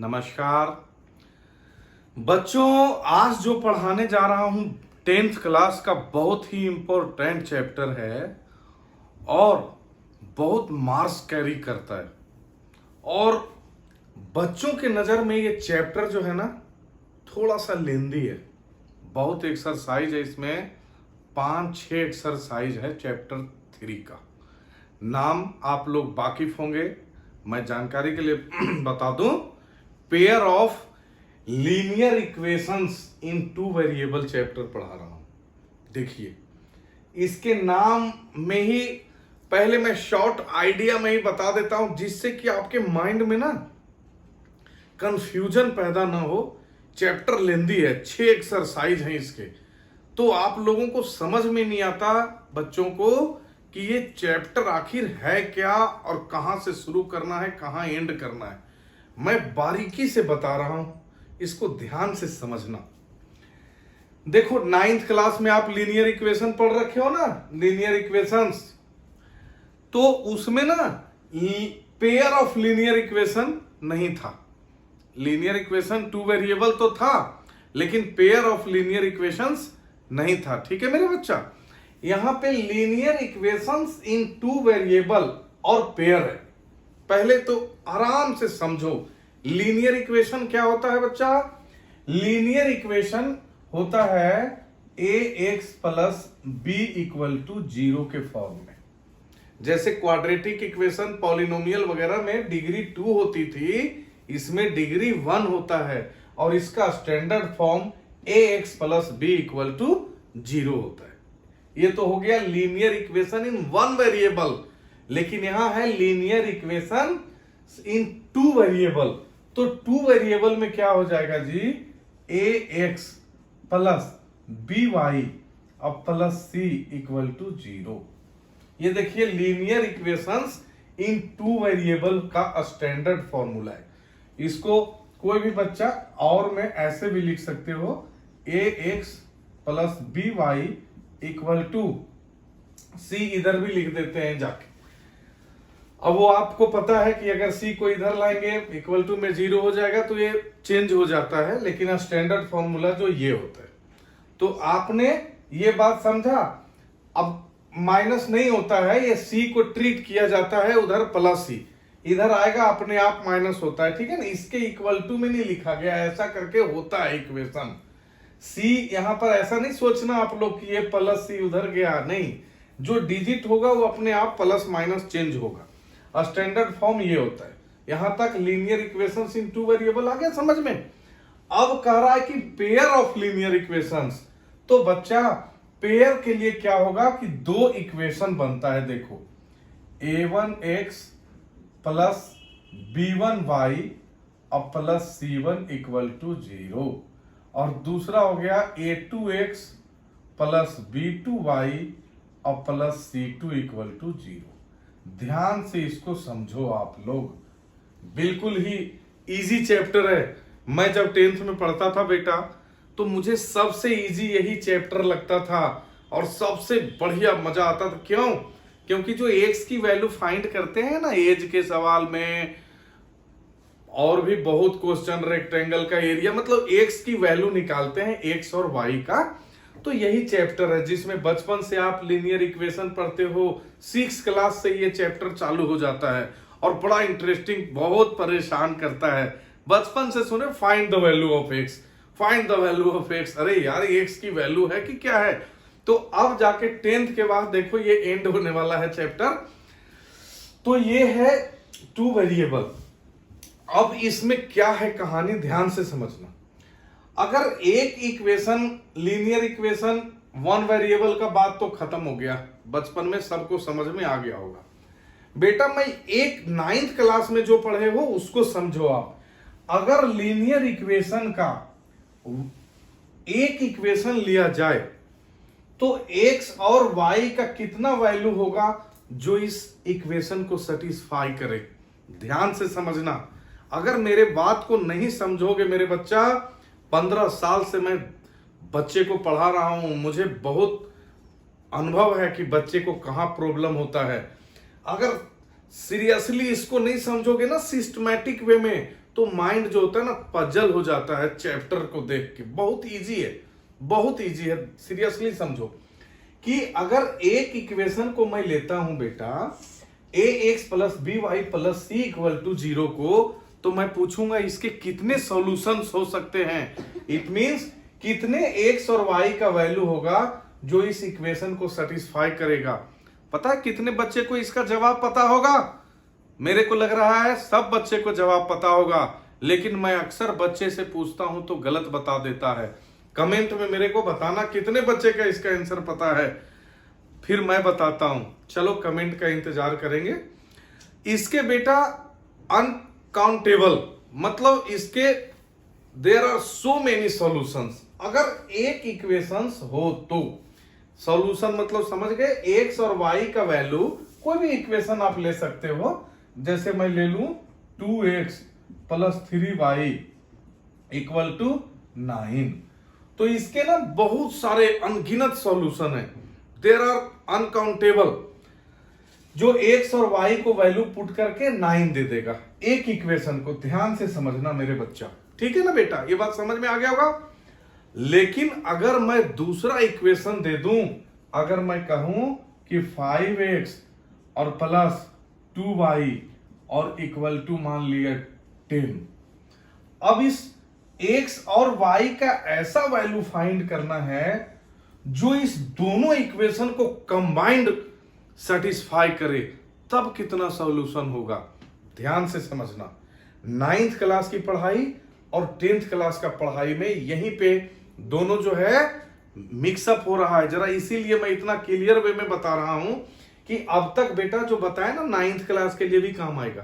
नमस्कार बच्चों, आज जो पढ़ाने जा रहा हूं 10th क्लास का बहुत ही इंपॉर्टेंट चैप्टर है और बहुत मार्क्स कैरी करता है। और बच्चों के नज़र में ये चैप्टर जो है ना थोड़ा सा लेंदी है, बहुत एक्सरसाइज है इसमें, 5-6 एक्सरसाइज है चैप्टर 3 का। नाम आप लोग वाकिफ होंगे, मैं जानकारी के लिए बता दूं, pair of linear equations in 2 variable chapter पढ़ा रहा हूं। देखिए इसके नाम में ही पहले मैं शॉर्ट आइडिया में ही बता देता हूं, जिससे कि आपके माइंड में ना कंफ्यूजन पैदा ना हो। चैप्टर लेंदी है, 6 एक्सरसाइज हैं इसके, तो आप लोगों को समझ में नहीं आता बच्चों को कि ये चैप्टर आखिर है क्या और कहां से शुरू करना है, कहां एंड करना है। मैं बारीकी से बता रहा हूं, इसको ध्यान से समझना। देखो 9th क्लास में आप लीनियर इक्वेशन पढ़ रखे हो ना, लीनियर इक्वेशंस, तो उसमें ना पेयर ऑफ लीनियर इक्वेशन नहीं था। लीनियर इक्वेशन 2 वेरिएबल तो था, लेकिन पेयर ऑफ लीनियर इक्वेशंस नहीं था। ठीक है मेरे बच्चा, यहां पे लीनियर इक्वेशंस इन 2 वेरिएबल और पेयर है। पहले तो आराम से समझो लीनियर इक्वेशन क्या होता है बच्चा। लीनियर इक्वेशन होता है ax plus b equal to 0 के फॉर्म में। जैसे क्वाड्रेटिक इक्वेशन पॉलिनोमियल वगैरह में डिग्री 2 होती थी, इसमें डिग्री 1 होता है और इसका standard form ax plus b equal to 0 होता है। ये तो हो गया लीनियर इक्वेशन इन 1 वेरिएबल, लेकिन यहां है लीनियर इक्वेशन इन 2 वेरिएबल। तो 2 वेरिएबल में क्या हो जाएगा जी, ax प्लस by और प्लस c इक्वल टू 0। ये देखिए लीनियर इक्वेशंस इन 2 वेरिएबल का स्टैंडर्ड फॉर्मूला है। इसको कोई भी बच्चा और में ऐसे भी लिख सकते हो, ax plus by equal to c, इधर भी लिख देते हैं जाके। अब वो आपको पता है कि अगर c को इधर लाएंगे इक्वल टू में 0 हो जाएगा, तो ये चेंज हो जाता है, लेकिन स्टैंडर्ड फॉर्मूला जो ये होता है। तो आपने ये बात समझा। अब माइनस नहीं होता है, ये c को ट्रीट किया जाता है उधर प्लस c, इधर आएगा अपने आप माइनस होता है। ठीक है ना, इसके इक्वल टू में नहीं लिखा गया, ऐसा करके होता है इक्वेशन। c यहां पर ऐसा नहीं सोचना आप लोग कि ये प्लस c उधर गया, नहीं, जो डिजिट होगा वो अपने आप प्लस माइनस चेंज होगा। स्टैंडर्ड फॉर्म ये होता है। यहां तक लीनियर इक्वेशंस इन 2 वेरिएबल आ गया समझ में। अब कह रहा है कि पेयर ऑफ लीनियर इक्वेशंस, तो बच्चा पेयर के लिए क्या होगा कि 2 इक्वेशन बनता है। देखो a1x प्लस b1y और प्लस c1 इक्वल टू 0, और दूसरा हो गया a2x प्लस b2y और प्लस c2 इक्वल टू 0। ध्यान से इसको समझो आप लोग, बिल्कुल ही इजी चैप्टर है। मैं जब 10th में पढ़ता था बेटा, तो मुझे सबसे इजी यही चैप्टर लगता था और सबसे बढ़िया मजा आता था। क्यों? क्योंकि जो x की वैल्यू फाइंड करते हैं ना एज के सवाल में, और भी बहुत क्वेश्चन, रेक्टेंगल का एरिया, मतलब x की वैल्यू निकालते हैं, x और y का, तो यही चैप्टर है जिसमें बचपन से आप लीनियर इक्वेशन पढ़ते हो। 6 क्लास से ये चैप्टर चालू हो जाता है और बड़ा इंटरेस्टिंग, बहुत परेशान करता है। बचपन से सुने find the value of x, find the value of x. अरे यार एक्स की वैल्यू है कि क्या है। तो अब जाके 10th के बाद देखो ये एंड होने वाला है चैप्टर। तो ये है 2 वेरिएबल। अब इसमें क्या है कहानी, ध्यान से समझना। अगर एक इक्वेशन लीनियर इक्वेशन 1 वेरिएबल का बात तो खत्म हो गया, बचपन में सबको समझ में आ गया होगा। बेटा मैं एक 9th क्लास में जो पढ़े हो उसको समझो आप। अगर लीनियर इक्वेशन का एक इक्वेशन लिया जाए तो x और y का कितना वैल्यू होगा जो इस इक्वेशन को सेटिस्फाई करे। ध्यान से समझना, अगर मेरे बात को नहीं समझोगे मेरे बच्चा, 15 साल से मैं बच्चे को पढ़ा रहा हूं, मुझे बहुत अनुभव है कि बच्चे को कहां प्रॉब्लम होता है। अगर सीरियसली इसको नहीं समझोगे ना सिस्टमैटिक वे में, तो माइंड जो होता है ना पजल हो जाता है चैप्टर को देख के। बहुत इजी है, बहुत इजी है। सीरियसली समझो कि अगर एक इक्वेशन को मैं लेता हूं बेटा a x plus b y plus c equal to 0 को, तो मैं पूछूंगा इसके कितने सॉल्यूशंस हो सकते हैं। इट मींस कितने एक्स और वाई का वैल्यू होगा जो इस इक्वेशन को सेटिस्फाई करेगा। पता है कितने बच्चे को इसका जवाब पता होगा? मेरे को लग रहा है सब बच्चे को जवाब पता होगा, लेकिन मैं अक्सर बच्चे से पूछता हूं तो गलत बता देता है। कमेंट में मेरे को बताना कितने बच्चे का इसका आंसर पता है, फिर मैं बताता हूं। चलो कमेंट का इंतजार करेंगे। इसके बेटा अनकाउंटेबल, मतलब इसके there are so many solutions. अगर एक इक्वेशंस हो तो सॉल्यूशन मतलब समझ गए, एक्स और वाई का वैल्यू कोई भी इक्वेशन आप ले सकते हो। जैसे मैं ले लूं 2x plus 3y equal to 9, तो इसके ना बहुत सारे अनगिनत सॉल्यूशन है। देयर आर अनकाउंटेबल, जो एक्स और वाई को वैल्यू पुट करके 9 दे देगा एक इक्वेशन को। ध्यान से समझना मेरे बच्चा, ठीक है ना बेटा, ये बात समझ में आ गया होगा। लेकिन अगर मैं दूसरा इक्वेशन दे दूं, अगर मैं कहूं कि 5x और प्लस 2y और इक्वल टू मान लिया 10, अब इस x और y का ऐसा वैल्यू फाइंड करना है जो इस दोनों इक्वेशन को कंबाइंड सेटिस्फाई करे, तब कितना सॉल्यूशन होगा। ध्यान से समझना, 9th क्लास की पढ़ाई और 10th क्लास का पढ़ाई में यहीं पे दोनों जो है मिक्सअप हो रहा है जरा, इसीलिए मैं इतना क्लियर वे में बता रहा हूं कि अब तक बेटा जो बताया ना 9th क्लास के लिए भी काम आएगा।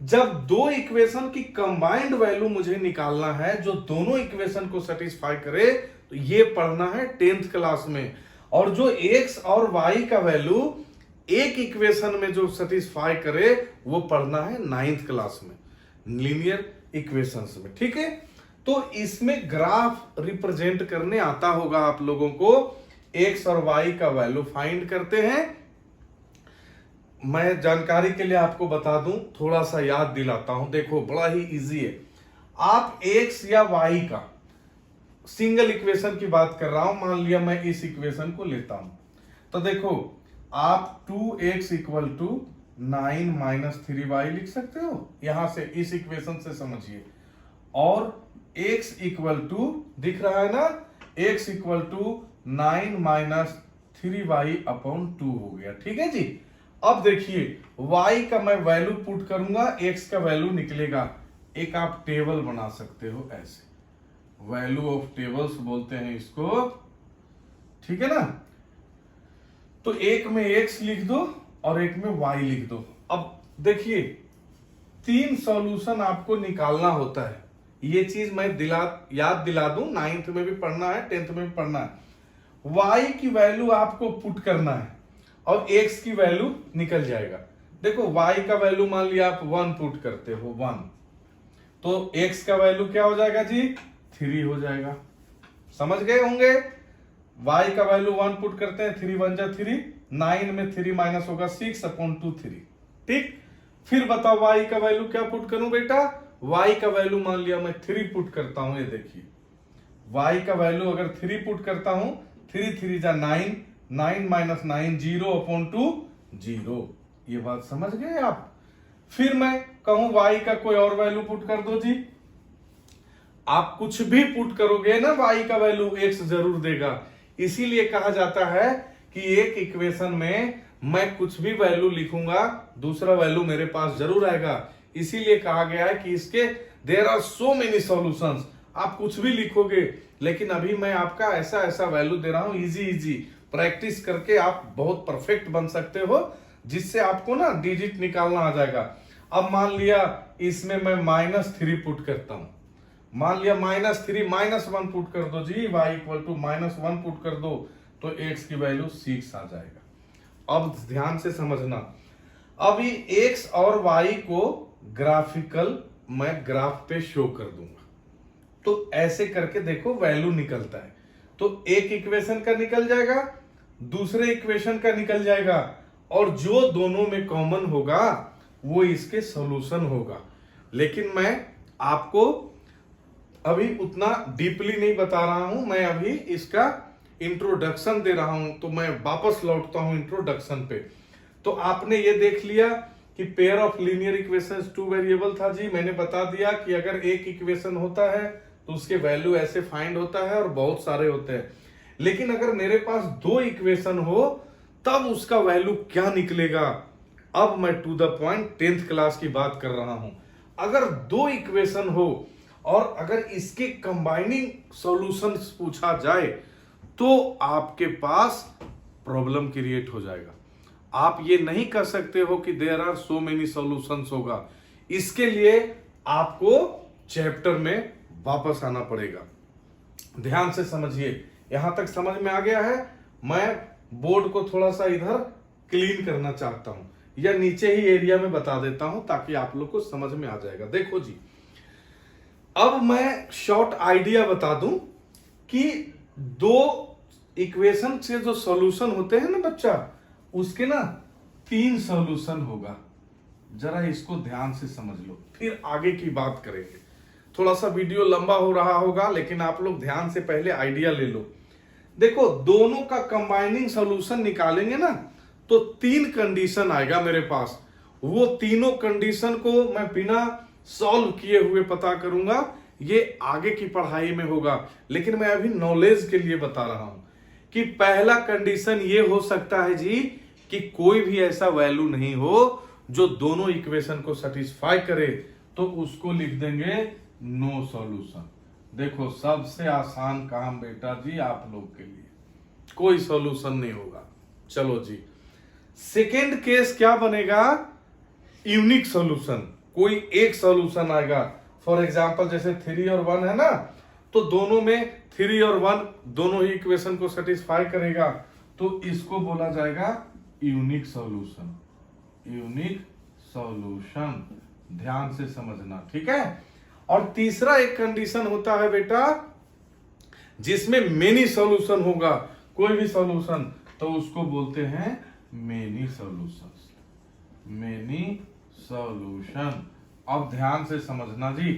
जब दो इक्वेशन की कंबाइंड वैल्यू मुझे निकालना है जो दोनों इक्वेशन को सेटिस्फाई करे, तो ये पढ़ना है 10th क्लास में। और जो x और y का वैल्यू एक इक्वेशन में जो सेटिस्फाई करे वो पढ़ना है 9th क्लास में, लीनियर इक्वेशंस में, ठीक है। तो इसमें ग्राफ रिप्रेजेंट करने आता होगा आप लोगों को। x और y का वैल्यू फाइंड करते हैं। मैं जानकारी के लिए आपको बता दूं, थोड़ा सा याद दिलाता हूं। देखो बड़ा ही इजी है। आप x या y का सिंगल इक्वेशन की बात कर रहा हूं, मान लिया मैं इस इक्वेशन को लेता हूं, तो देखो आप 2x equal to 9 minus 3y लिख सकते हो यहां से, इस इक्वेशन से समझिए। और x इक्वल टू दिख रहा है ना, x equal to 9 minus 3y upon 2 हो गया, ठीक है जी। अब देखिए y का मैं वैल्यू पुट करूंगा, x का वैल्यू निकलेगा। एक आप टेबल बना सकते हो ऐसे, वैल्यू ऑफ टेबल्स बोलते हैं इसको, ठीक है ना। तो एक में x लिख दो और एक में y लिख दो। अब देखिए 3 सॉल्यूशन आपको निकालना होता है। ये चीज मैं याद दिला दूं, 9th में भी पढ़ना है, 10th में भी पढ़ना है। y की वैल्यू आपको पुट करना है और x की वैल्यू निकल जाएगा। देखो y का वैल्यू मान लिया आप 1 पुट करते हो 1, तो x का वैल्यू क्या हो जाएगा जी 3 हो जाएगा। समझ गए होंगे। y का वैल्यू 1 पुट करते हैं, 3 1 जा 3, 9 में 3 माइनस होगा 6 अपॉन 2 3, ठीक। फिर बताओ y का वैल्यू क्या पुट करूं बेटा, y का वैल्यू मान लिया मैं 3 पुट करता हूं। ये देखिए y का वैल्यू अगर 3 पुट करता हूं, 3 3 जा 9, 9 माइनस 9 0 अपॉन 2 0। ये बात समझ गए आप। फिर मैं कहूं y का कोई और वैल्यू पुट कर दो जी, आप कुछ भी पुट करोगे ना y का वैल्यू x जरूर देगा। इसीलिए कहा जाता है कि एक इक्वेशन में मैं कुछ भी वैल्यू लिखूंगा, दूसरा वैल्यू मेरे पास जरूर आएगा। इसीलिए कहा गया है कि इसके there are so many solutions. आप कुछ भी लिखोगे, लेकिन अभी मैं आपका ऐसा ऐसा वैल्यू दे रहा हूं, इजी इजी प्रैक्टिस करके आप बहुत परफेक्ट बन सकते हो, जिससे आपको ना डिजिट निकालना आ जाएगा। अब मान लिया इसमें मैं -3 पुट करता हूं, मान लिया -3 -1 पुट कर दो जी, y इक्वल टू -1 पुट कर दो तो x की वैल्यू 6 आ जाएगा। अब ध्यान से समझना, अभी x और y को ग्राफिकल मैं ग्राफ पे शो कर दूंगा, तो ऐसे करके देखो वैल्यू निकलता है। तो एक इक्वेशन का निकल जाएगा, दूसरे इक्वेशन का निकल जाएगा, और जो दोनों में कॉमन होगा वो इसके सॉल्यूशन होगा। लेकिन मैं आपको अभी उतना डीपली नहीं बता रहा हूं, मैं अभी इसका इंट्रोडक्शन दे रहा हूं। तो मैं वापस लौटता हूं इंट्रोडक्शन पे। तो आपने ये देख लिया कि pair of linear equations two variable था जी। मैंने बता दिया कि अगर एक इक्वेशन होता है तो उसके वैल्यू ऐसे फाइंड होता है और बहुत सारे होते हैं। लेकिन अगर मेरे पास दो इक्वेशन हो तब उसका वैल्यू क्या निकलेगा। अब मैं to the point 10th class की बात कर रहा हूं। अगर दो इक्वेशन हो और अगर इसके कंबाइनिंग सॉल्यूशंस पूछा जाए तो आपके पास प्रॉब्लम क्रिएट हो जाएगा। आप ये नहीं कर सकते हो कि there are so many solutions होगा। इसके लिए आपको चैप्टर में वापस आना पड़ेगा। ध्यान से समझिए, यहां तक समझ में आ गया है। मैं बोर्ड को थोड़ा सा इधर क्लीन करना चाहता हूं या नीचे ही एरिया में बता देता हूं ताकि आप लोग को समझ में आ जाएगा। देखो जी, अब मैं शॉर्ट आइडिया बता दूं कि दो इक्वेशन से जो सॉल्यूशन होते हैं ना बच्चा, उसके ना 3 सॉल्यूशन होगा। जरा इसको ध्यान से समझ लो, फिर आगे की बात करेंगे। थोड़ा सा वीडियो लंबा हो रहा होगा लेकिन आप लोग ध्यान से पहले आइडिया ले लो। देखो, दोनों का कंबाइनिंग सॉल्यूशन निकालेंगे ना तो 3 कंडीशन आएगा मेरे पास। वो तीनों कंडीशन को मैं बिना सॉल्व किए हुए पता करूंगा। ये आगे की पढ़ाई में होगा, लेकिन मैं अभी नॉलेज के लिए बता रहा हूं कि पहला कंडीशन ये हो सकता है जी कि कोई भी ऐसा वैल्यू नहीं हो जो दोनों इक्वेशन को सेटिस्फाई करे, तो उसको लिख देंगे नो सॉल्यूशन। देखो, सबसे आसान काम बेटा जी आप लोग के लिए, कोई सॉल्यूशन नहीं होगा। चलो जी, सेकेंड केस क्या बनेगा? Unique solution. कोई एक सॉल्यूशन आएगा। फॉर एग्जांपल जैसे 3 और 1 है ना, तो दोनों में 3 और 1 दोनों ही इक्वेशन को सेटिस्फाई करेगा, तो इसको बोला जाएगा यूनिक सॉल्यूशन। यूनिक सॉल्यूशन, ध्यान से समझना, ठीक है। और तीसरा एक कंडीशन होता है बेटा जिसमें मेनी सॉल्यूशन होगा, कोई भी सॉल्यूशन, तो उसको बोलते हैं मेनी सॉल्यूशंस। Many solution. अब ध्यान से समझना जी।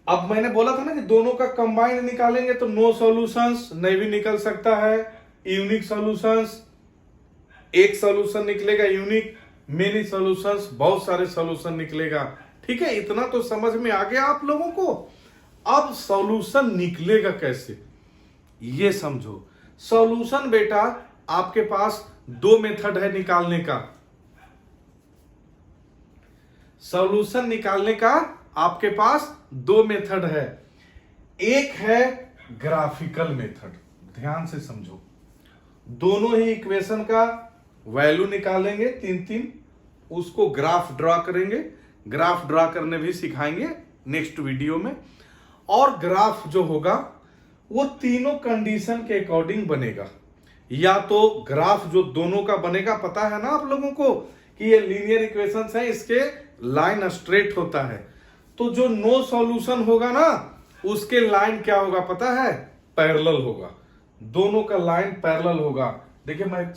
अब मैंने बोला था ना कि दोनों का कंबाइन निकालेंगे तो नो सॉल्यूशंस, नहीं भी निकल सकता है यूनिक सॉल्यूशंस। एक सॉल्यूशन निकलेगा यूनिक, मेनी सॉल्यूशंस बहुत सारे सॉल्यूशन निकलेगा। ठीक है, इतना तो समझ में आ गया आप लोगों को। अब सॉल्यूशन निकलेगा कैसे ये समझो। सॉल्यूशन बेटा आपके पास 2 मेथड है निकालने का। सॉल्यूशन निकालने का आपके पास 2 मेथड है। एक है ग्राफिकल मेथड, ध्यान से समझो। दोनों ही इक्वेशन का वैल्यू निकालेंगे 3-3, उसको ग्राफ ड्रा करेंगे। ग्राफ ड्रा करने भी सिखाएंगे नेक्स्ट वीडियो में। और ग्राफ जो होगा वो तीनों कंडीशन के अकॉर्डिंग बनेगा। या तो ग्राफ जो दोनों का बनेगा, पता है ना आप लोगों को कि ये लीनियर इक्वेशंस हैं, इसके लाइन स्ट्रेट होता है। तो जो नो सॉल्यूशन होगा ना उसके लाइन क्या होगा पता है? पैरेलल होगा। दोनों का लाइन पैरेलल होगा। देखिए, मैं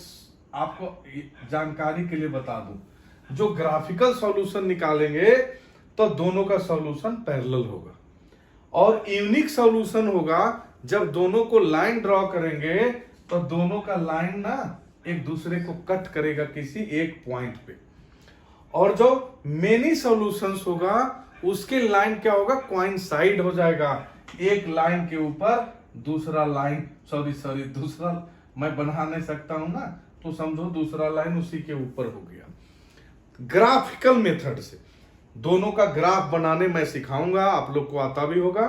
आपको जानकारी के लिए बता दूं, जो ग्राफिकल सॉल्यूशन निकालेंगे तो दोनों का सॉल्यूशन पैरेलल होगा। और यूनिक सॉल्यूशन होगा जब दोनों को लाइन ड्रॉ करेंगे तो दोनों का लाइन ना एक दूसरे को कट करेगा किसी एक पॉइंट पे। और जो मेनी सॉल्यूशंस होगा उसके लाइन क्या होगा? कोइंसाइड हो जाएगा। एक लाइन के ऊपर दूसरा लाइन, दूसरा मैं बना नहीं सकता हूं ना, तो समझो दूसरा लाइन उसी के ऊपर हो गया। ग्राफिकल मेथड से दोनों का ग्राफ बनाने मैं सिखाऊंगा, आप लोग को आता भी होगा।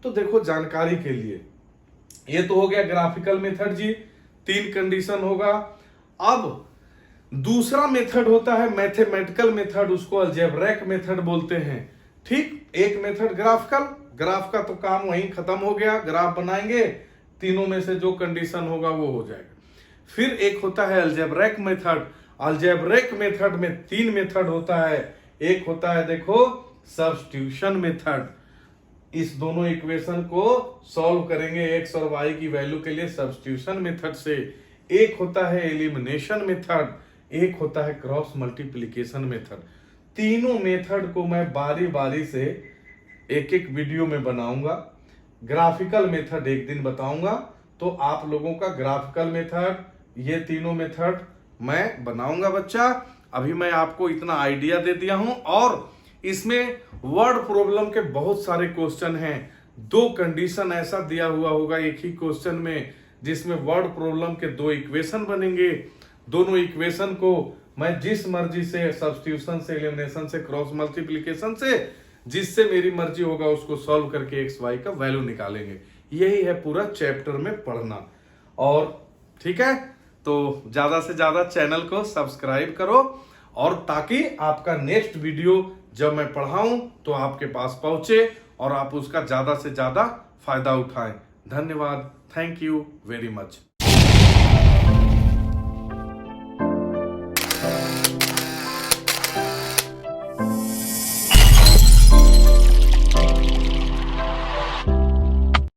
तो देखो, जानकारी के लिए ये तो हो गया ग्राफिकल मेथड जी, 3 कंडीशन होगा। अब दूसरा मेथड होता है मैथमेटिकल मेथड, उसको अलजेब्रिक मेथड बोलते हैं। ठीक, एक मेथड ग्राफिकल, ग्राफ का तो काम वहीं खत्म हो गया, ग्राफ बनाएंगे, तीनों में से जो कंडीशन होगा वो हो जाएगा। फिर एक होता है अलजेब्रिक मेथड। अलजेब्रिक मेथड में 3 मेथड होता है। एक होता है देखो सब्स्टिट्यूशन मेथड, इस दोनों इक्वेशन को सॉल्व करेंगे एक्स और वाई की वैल्यू के लिए सब्स्टिट्यूशन मेथड से। एक होता है एलिमिनेशन मेथड, एक होता है क्रॉस मल्टीप्लिकेशन मेथड। तीनों मेथड को मैं बारी बारी से एक एक वीडियो में बनाऊंगा। ग्राफिकल मेथड एक दिन बताऊंगा, तो आप लोगों का ग्राफिकल मेथड, ये तीनों मेथड मैं बनाऊंगा बच्चा। अभी मैं आपको इतना आइडिया दे दिया हूं, और इसमें वर्ड प्रॉब्लम के बहुत सारे क्वेश्चन हैं। 2 कंडीशन ऐसा दिया हुआ होगा एक ही क्वेश्चन में, जिसमें वर्ड प्रॉब्लम के 2 इक्वेशन बनेंगे। दोनों इक्वेशन को मैं जिस मर्जी से, सब्स्टिट्यूशन से, एलिमिनेशन से, क्रॉस मल्टीप्लिकेशन से, जिससे मेरी मर्जी होगा उसको सॉल्व करके एक्स वाई का वैल्यू निकालेंगे। यही है पूरा चैप्टर में पढ़ना। और ठीक है, तो ज्यादा से ज्यादा चैनल को सब्सक्राइब करो, और ताकि आपका नेक्स्ट वीडियो जब मैं पढ़ाऊं तो आपके पास पहुंचे और आप उसका ज्यादा से ज्यादा फायदा उठाएं। धन्यवाद, थैंक यू वेरी मच।